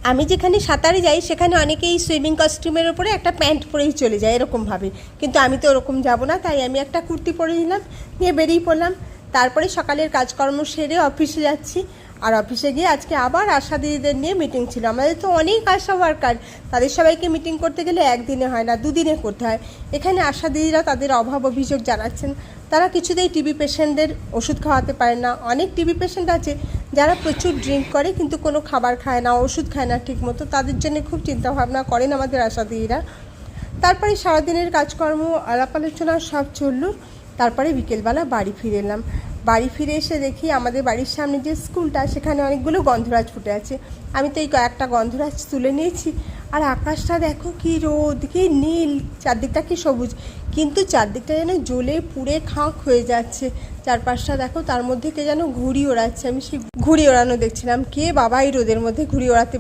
আমি যেখানে সাঁতারে যাই সেখানে অনেকেই সুইমিং কস্টিউমের ওপরে একটা প্যান্ট পরেই চলে যায় এরকমভাবে, কিন্তু আমি তো ওরকম যাব না, তাই আমি একটা কুর্তি পরে নিলাম, নিয়ে বেরিয়ে পড়লাম। তারপরে সকালের কাজকর্ম সেরে অফিসে যাচ্ছি। আর অফিসে গিয়ে আজকে আবার আশা দিদিদের নিয়ে মিটিং ছিল। আমাদের তো অনেক আশা ওয়ার্কার, তাদের সবাইকে মিটিং করতে গেলে একদিনে হয় না, দুদিনে করতে হয়। এখানে আশা দিদিরা তাদের অভাব অভিযোগ জানাচ্ছেন। তারা কিছুতেই টিবি পেশেন্টদের ওষুধ খাওয়াতে পারে না। অনেক টিবি পেশেন্ট আছে যারা প্রচুর ড্রিঙ্ক করে কিন্তু কোনো খাবার খায় না, ওষুধ খায় না ঠিকমতো। তাদের জন্য খুব চিন্তাভাবনা করেন আমাদের আশা দিদিরা। তারপরে সারাদিনের কাজকর্ম আলাপ আলোচনা সব চললো। তারপরে বিকেলবেলা বাড়ি ফিরে এলাম। বাড়ি ফিরে এসে দেখি আমাদের বাড়ির সামনে যে স্কুলটা, সেখানে অনেকগুলো গন্ধরাজ ফুটে আছে। আমি তো এই কয়েকটা গন্ধরাজ তুলে নিয়েছি। আর আকাশটা দেখো কি রোদ, কি নীল, চারদিকটা কি সবুজ, কিন্তু চারদিকটা যেন জ্বলে পুড়ে খাঁক হয়ে যাচ্ছে। চারপাশটা দেখো, তার মধ্যে কে যেন ঘুড়ি ওড়াচ্ছে। আমি সেই ঘুড়ি ওড়ানো দেখছিলাম। কে বাবা এই রোদের মধ্যে ঘুড়ি ওড়াতে